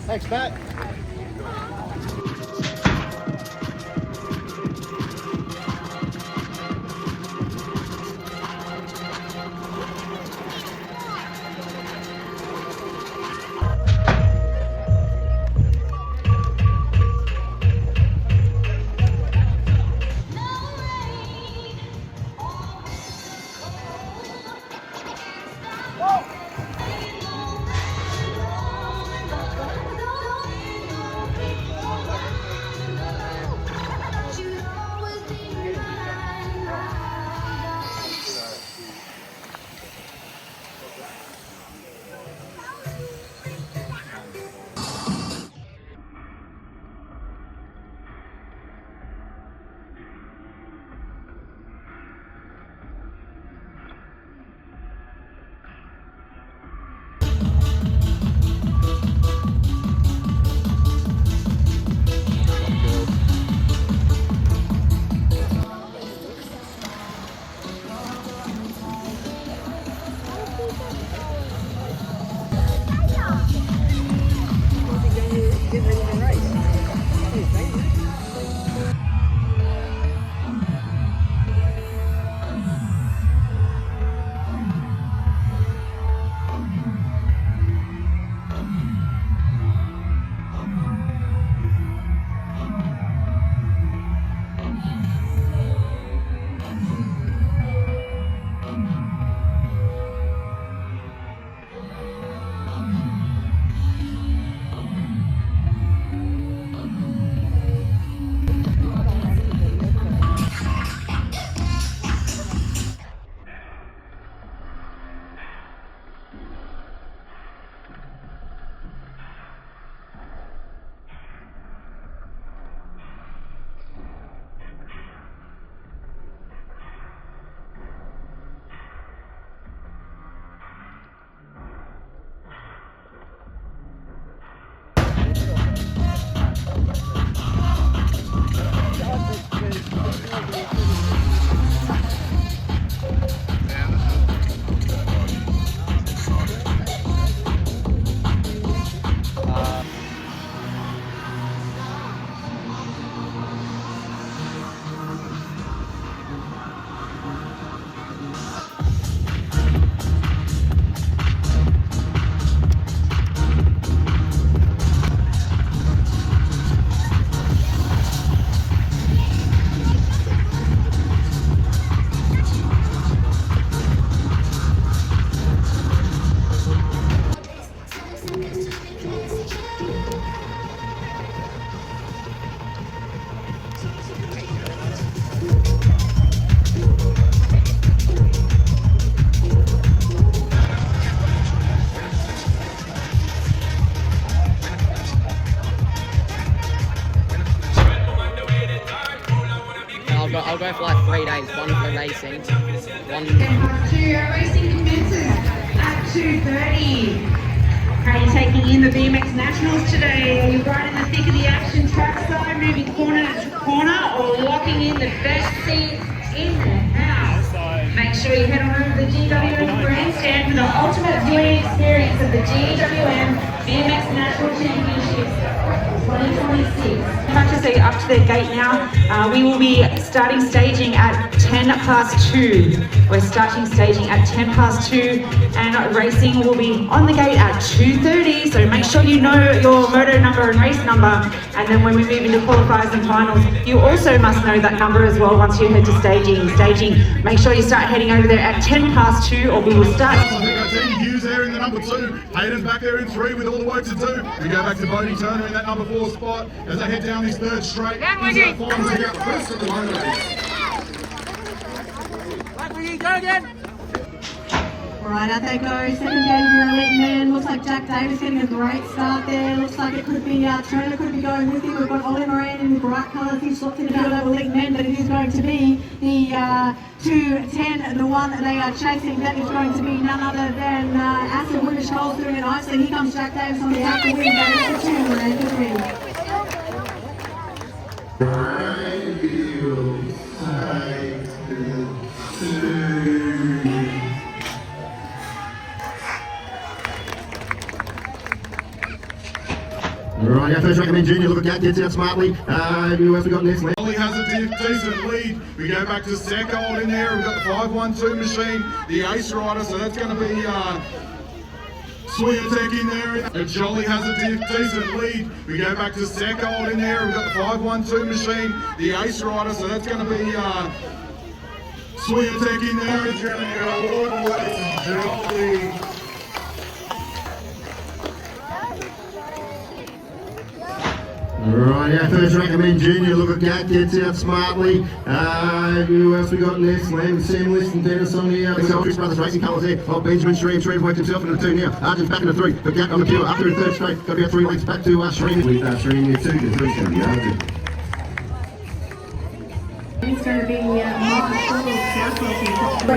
Thanks, Matt. I'll go for like 3 days, one for racing, one... Racing commences at 2:30. Are you taking in the BMX Nationals today? Are you right in the thick of the action trackside, moving corner to corner, or locking in the best seat in the house? Make sure you head on over to the GWM grandstand for the ultimate viewing experience of the GWM BMX National Championships 2026. Practice are up to their gate now. We will be starting staging at 2:10. We're starting staging at 2:10, and racing will be on the gate at 2:30. So make sure you know your moto number and race number, and then when we move into qualifiers and finals, you also must know that number as well once you head to staging. Make sure you start heading over there at 2:10, or we will start. Hughes there in the number 2, Hayden's back there in 3 with all the work to do. We go back to Bodie Turner in that number 4 spot as they head down this third straight. First of the motor race. Go again! Right, out they go, second game for elite men. Looks like Jack Davis getting a great start there. Looks like it could be Turner could be going with him. We've got Ollie Moran in the bright colours. He's swapped in about over elite men, but it is going to be the 2:10, the one that they are chasing. That is going to be none other than Acid Windish Coles doing it nicely. Here comes Jack Davis on the out to win. That is the 2 and the 3. Right, our first recommend junior, look at that, gets out smartly. Who else we got next? Ollie has a decent lead. We go back to Seckold in there. We've got the 512 machine, the Ace Rider, so that's going to be Swiatek in there. Jolly has a decent lead. We go back to Seckold in there. We've got the 512 machine, the Ace Rider, so that's going to be Swiatek in there. It's going to be Jolly. Right, our first recommend junior, look at that, gets out smartly. Who else we got next? Lamb, Sam Liston, Dennis on here. So Chris Brothers Racing colours there. Oh, Benjamin Shreve. Shreve worked himself into the two now. Arjun's back in the three. Got Gat on the pure. After a third straight. Got about 3 lengths back to Shreve. With Shreve here, 2 to 3's going to be Arjun. It's going to be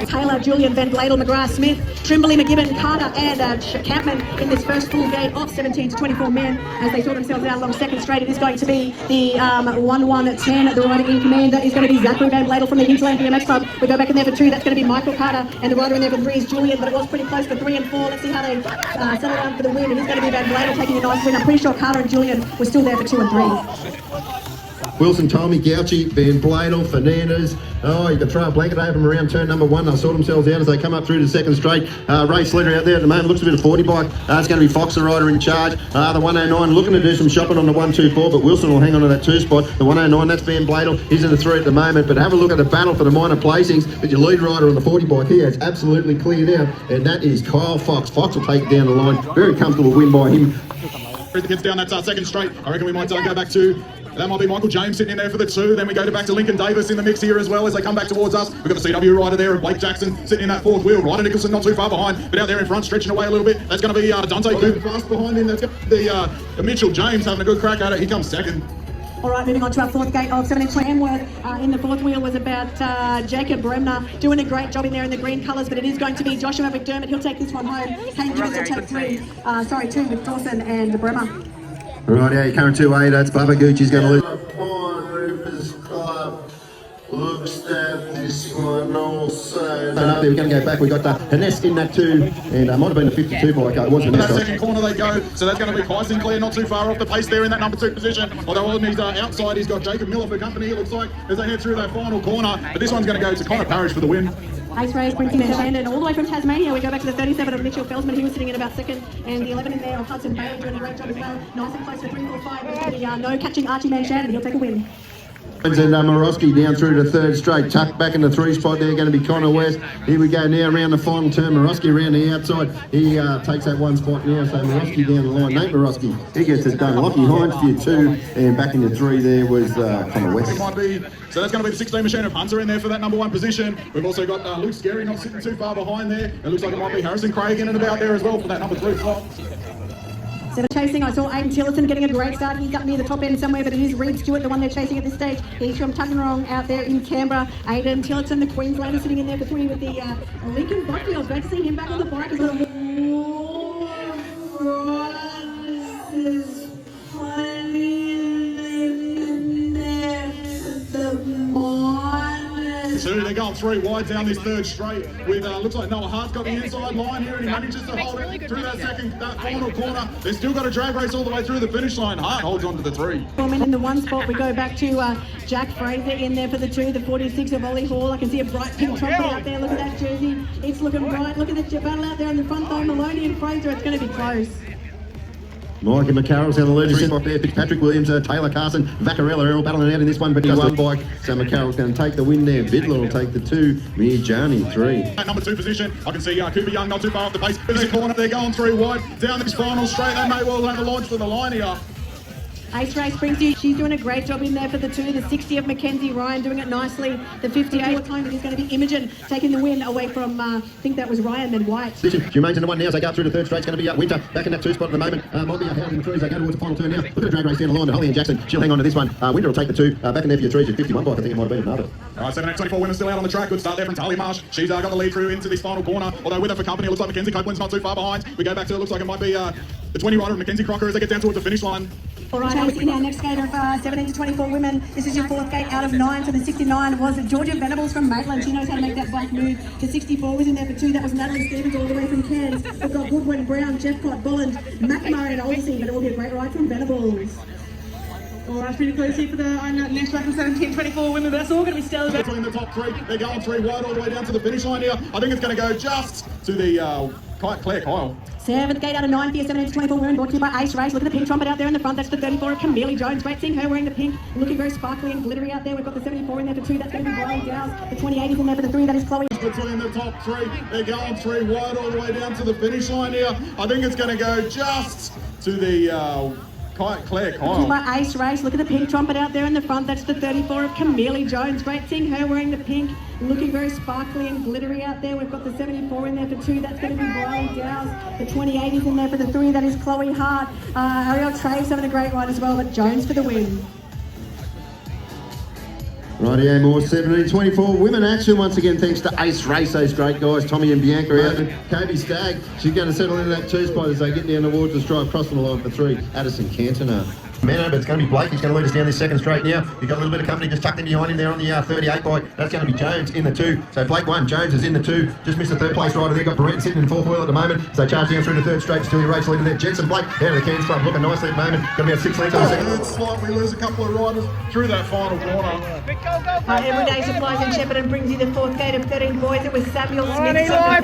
Taylor, Julian, Van Bladel, McGrath, Smith, Trimbley, McGibbon, Carter and Campman in this first full gate of 17 to 24 men as they sort themselves out along second straight. It is going to be the 1-1-10, the rider in command. That is going to be Zachary Van Bladel from the Hinterland BMX Club. We go back in there for 2. That's going to be Michael Carter, and the rider in there for 3 is Julian, but it was pretty close for 3 and 4. Let's see how they settle down for the win. It is going to be Van Bladel taking a nice win. I'm pretty sure Carter and Julian were still there for 2 and 3. Wilson, Tommy, Gouchy, Van Bladel, Fernandez. Oh, you can throw a blanket over them around turn number 1. They'll sort themselves out as they come up through the second straight. Race leader out there at the moment, looks a bit of 40 bike. It's going to be Fox, the rider in charge. The 109 looking to do some shopping on the 124, but Wilson will hang on to that 2 spot. The 109, that's Van Bladel. He's in the 3 at the moment, but have a look at the battle for the minor placings. But your lead rider on the 40 bike here is absolutely cleared out, and that is Kyle Fox. Fox will take it down the line. Very comfortable win by him. The kids down that second straight. I reckon we might go back to... That might be Michael James sitting in there for the 2. Then we go back to Lincoln Davis in the mix here as well as they come back towards us. We've got the CW rider there and Blake Jackson sitting in that 4th wheel. Ryder Nicholson not too far behind, but out there in front, stretching away a little bit. That's going to be Dante Cooper fast behind him. That's got the Mitchell James having a good crack at it. He comes second. All right, moving on to our 4th gate of 1720. Amworth in the 4th wheel was about Jacob Bremner doing a great job in there in the green colours, but it is going to be Joshua McDermott. He'll take this one home. Kane Gibbons will take 2 with Dawson and Bremer. Right, yeah, current 2-8, that's Bubba Gucci's going to lose. Looks at this one also. Up there, we're going to go back. We've got Hannes in that 2, and might have been a 52 bike. It wasn't that second corner they go, so that's going to be Kai Sinclair not too far off the pace there in that number 2 position. Although on his outside, he's got Jacob Miller for company, it looks like, as they head through that final corner. But this one's going to go to Connor Parrish for the win. Ace race, Printing and all the way from Tasmania. We go back to the 37 of Mitchell Felsman. He was sitting in about 2nd, and the 11 in there of Hudson Bailey doing a great job as well. Nice and close for 3, 4, 5. There's going to be no catching Archie Man Shannon. He'll take a win. And Morosky down through to 3rd straight, tucked back in the 3 spot there, going to be Connor West. Here we go now around the final turn. Morosky around the outside. He takes that 1 spot now, so Morosky down the line. Nate Morosky, he gets it done. Lockie Hines for your 2, and back in the 3 there was Connor West. So that's going to be the 16 machine of Hunter in there for that number 1 position. We've also got Luke Scarry not sitting too far behind there. It looks like it might be Harrison Craig in and about there as well for that number 3 slot. So they're chasing, I saw Aidan Tillotson getting a great start. He's up near the top end somewhere, but it is Reed Stewart, the one they're chasing at this stage. He's from Tuggeranong out there in Canberra. Aidan Tillotson, the Queenslander, sitting in there for 3 with the Lincoln Buckfield. Great to see him back on the bike as well. They're going 3 wide down this 3rd straight with looks like Noah Hart's got the inside line here and he manages to hold it through that final corner. They've still got a drag race all the way through the finish line. Hart holds on to the 3. In the 1 spot, we go back to Jack Fraser in there for the 2, the 46 of Ollie Hall. I can see a bright pink trumpet out there. Look at that jersey. It's looking bright. Look at the battle out there in the front though. Maloney and Fraser. It's going to be close. Mike and McCarroll's down the leadership spot there. Fitzpatrick Williams, Taylor Carson, Vaccarella are all battling out in this one, but he's 1 bike. So McCarroll's going to take the win there. Vidler will take the 2. Mirjani 3. At number 2 position, I can see Cooper Young not too far off the pace. There's a corner, they're going 3 wide. Down this final straight, they may well have a launch for the line here. Ace Race brings you, she's doing a great job in there for the 2, the 60 of Mackenzie Ryan doing it nicely, the 58 time it is going to be Imogen taking the win away from, I think that was Ryan then White. She remains in the 1 now as they go through the 3rd straight. It's going to be Winter back in that 2 spot at the moment. Might be a Howard in the 3 as they go towards the final turn now. Look at the drag race down the line, but Holly and Jackson, she'll hang on to this one. Winter will take the 2, back in there for your 3s, your 51 bike, I think it might have been another. Alright, 7-24 winners still out on the track. Good start there from Tali Marsh. She's got the lead through into this final corner, although with her for company, it looks like Mackenzie Copeland's not too far behind. We go back to, it looks like it might be the 20 rider of Mackenzie Crocker as they get down towards the finish line. All right, in our next gate of 17 to 24 women, this is your fourth gate out of 9 for the 69 was Georgia Venables from Maitland. She knows how to make that bike move. The 64 was in there for 2. That was Natalie Stevens all the way from Cairns. We've got Goodwin, Brown, Jeffcott, Bullen, McNamara and Olsey, but it will be a great ride from Venables. All right, pretty close here for the next rack of 17-24 women, but that's all going to be still about. Between the top 3, they're going 3 wide all the way down to the finish line here. I think it's going to go just to the Claire Kyle. 7th gate out of 9 for your 17 to 24 women, brought to you by Ace Race. Look at the pink trumpet out there in the front. That's the 34 of Camille Jones. Great seeing her wearing the pink, looking very sparkly and glittery out there. We've got the 74 in there for 2. That's going to be Brian Dowse. The 28 is in there for the 3. That is Chloe. Between the top 3, they're going 3 wide all the way down to the finish line here. I think it's going to go just to the Claire Kyle. By Ace Race. Look at the pink trumpet out there in the front. That's the 34 of Camille Jones. Great seeing her wearing the pink, looking very sparkly and glittery out there. We've got the 74 in there for 2. That's going to be Brian Dowse. The 28 is in there for the 3. That is Chloe Hart. Ariel Traves having a great ride as well, but Jones for the win. Rightio, more 17-24 women action once again, thanks to Ace Race, those great guys, Tommy and Bianca out. And Kobe Stagg, she's going to settle into that 2 spot as they get down towards the stripe, crossing the line for 3. Addison Cantona. But it's going to be Blake. He's going to lead us down this second straight now. You've got a little bit of company just tucked in behind him there on the 38 bike. That's going to be Jones in the 2. So Blake 1, Jones is in the 2. Just missed the 3rd place rider there. Got Barrett sitting in 4th wheel at the moment. So charge down through the 3rd straight. Still your race leader there. Jensen Blake out of the Cairns Club, looking nicely at the moment. Going to be at 6 lengths on the second. It's like we lose a couple of riders through that final corner. Everyday Supplies in Shepparton brings you the 4th gate of 13 boys. It was Samuel Smith. He got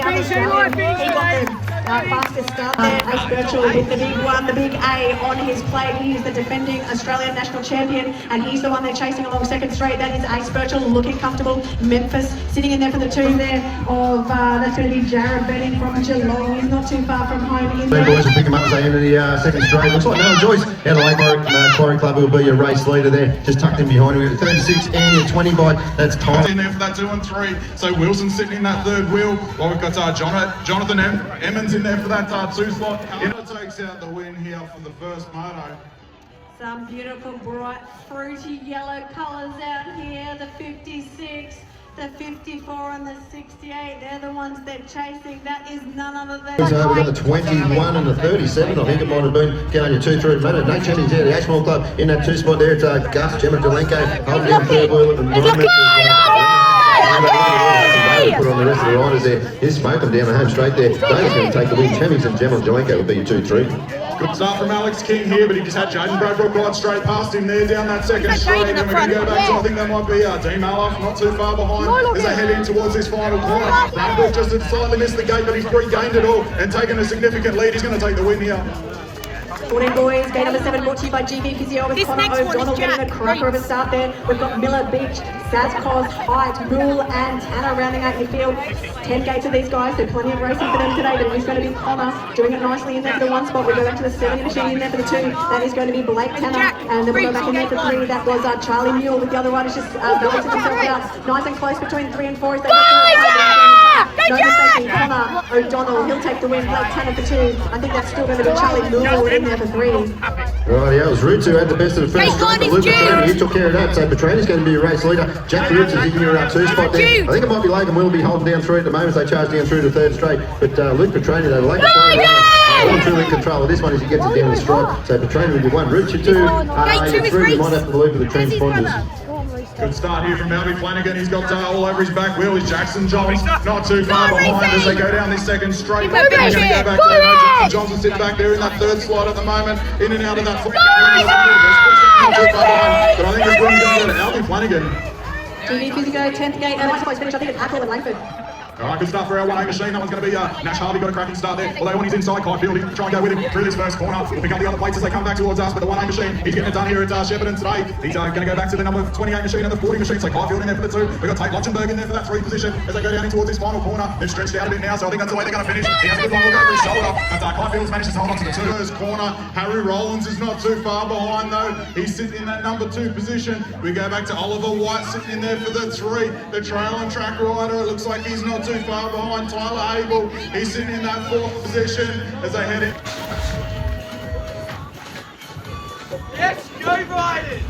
the fastest start there. Ace Birchall with the big one, the big A on his plate. He is the defending Australian national champion, and he's the one they're chasing along second straight. That is Ace Birchall, looking comfortable. Memphis sitting in there for the 2 there of that's going to be Jared Benning from Geelong. He's not too far from home. Two boys will pick him up as they enter the second straight. Looks like Noah Joyce out of Lake Quarry Club will be your race leader there, just tucked in behind him. 36 and your 20 bike. That's time. In there for that 2 and 3. So Wilson's sitting in that 3rd wheel. Well, we've got Jonathan Emmons in there for that 2 slot. It takes out the win here for the first moto. Some beautiful bright fruity yellow colours out here. The 56, the 54 and the 68. They're the ones they're chasing. That is none other than... So we've got the 21 and the 37. I think it might have been going your 2-3 minute. Nate Cheney's out of the Ashmore Club in that 2 spot there. It's Gus Jemelenko holding down 3rd wheel at the moment. Put on the rest of the riders there. He's smoking down the home straight there. Dave's going to take the win. Chemmings and Jemelenko will be your 2-3. Good start from Alex King here, but he just had Jaden Bradbrook right straight past him there down that second straight. And we're going to go back to, I think that might be Dean Maloff, not too far behind as they head in towards this final corner. Bradbrook just had slightly missed the gate, but he's regained it all and taken a significant lead. He's going to take the win here. 14 boys, gate number 7 brought to you by GB Physio with Connor O'Donnell getting a cracker of a start there. We've got Miller Beach, Sazcos, Height, Moole and Tanner rounding out your field. 10 gates of these guys, so plenty of racing for them today, but it is going to be Connor doing it nicely in there for the 1 spot. We go back to the 70 machine in there for the 2. That is going to be Blake Tanner, and then we go back in there for 3. That was Charlie Mule with the other riders just balancing themselves out. Nice and close between 3 and 4 as they no mistaking, Connor O'Donnell, he'll take the win. Blake Tanner for 2. I think that's still going to be Charlie Mule in there for 3. Right, yeah, it was Roots who had the best of the first straight, but Luke Petroni, he took care of that. So Petroni's going to be your race leader. Jack Roots is in your 2 spot there. I think it might be Logan will be holding down 3 at the moment as they charge down through to 3rd straight. But Luke Petroni, though, Logan all truly in control of this one as he gets it down the stripe. So Petroni will be 1, Roots your 2, your 3. We might have to believe with the transponders. Good start here from Albie Flanagan. He's got all over his back wheel. Is Jackson Johns not too far behind as they go down this second straight. They're going to go back to Jackson Johnson sitting back there in that 3rd slot at the moment. In and out of that. Not too far behind, but I think this one's going to go to Albie Flanagan. GB Physio, 10th gate, and that's finish. I think it's Apple and Langford. Alright, good start for our 1A machine. That one's going to be Nash Harvey, got a cracking start there. Although when he's inside, Kitefield, he can try and go with him through this first corner. We'll pick up the other plates as they come back towards us, but the 1A machine, he's getting it done here at Shepparton today. He's going to go back to the number 28 machine and the 40 machine, so Kitefield in there for the 2. We've got Tate Lochenberg in there for that 3 position as they go down in towards this final corner. They've stretched out a bit now, so I think that's the way they're going to finish. He has a good one look over his shoulder, but Kitefield's managed to hold on to the 2. First corner, Harry Rollins is not too far behind though. He's sitting in that number 2 position. We go back to Oliver White sitting in there for the 3. The trail and track rider, it looks like he's not too far behind. Tyler Abel, he's sitting in that 4th position as they head in. Yes, go Riders!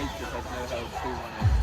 race that has no held 2-1.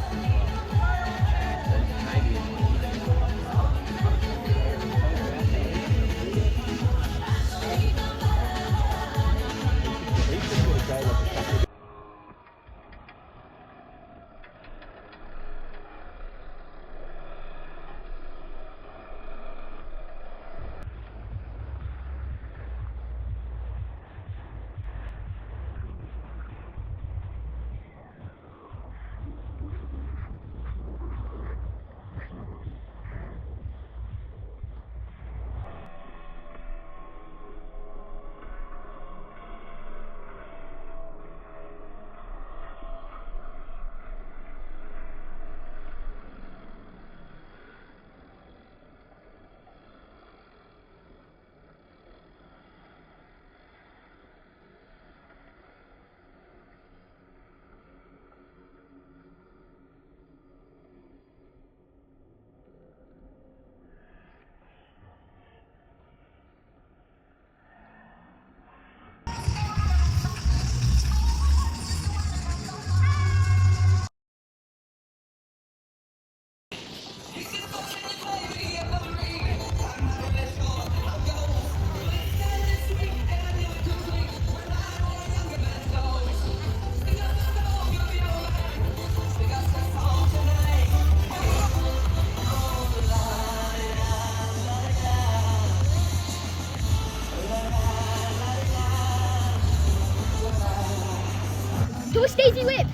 Do a Stacey whip!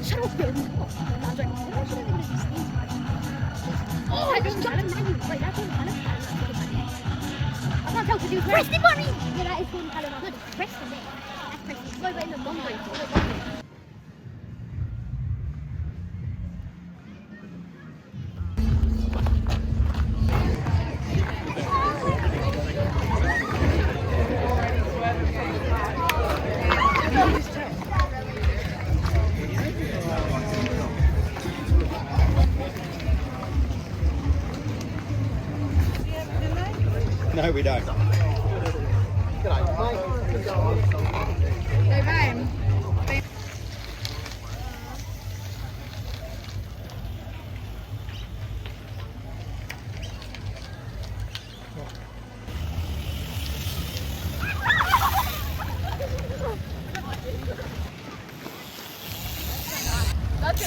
Shut up, Bill. I was like, why should I do a Stacey whip? Oh, I just jumped manual. Wait, that's on Callum. I can't tell because he was press the button! Yeah, that is called Callum. No, just press the there. That's pressing. Go in the long way. No, we don't. That's a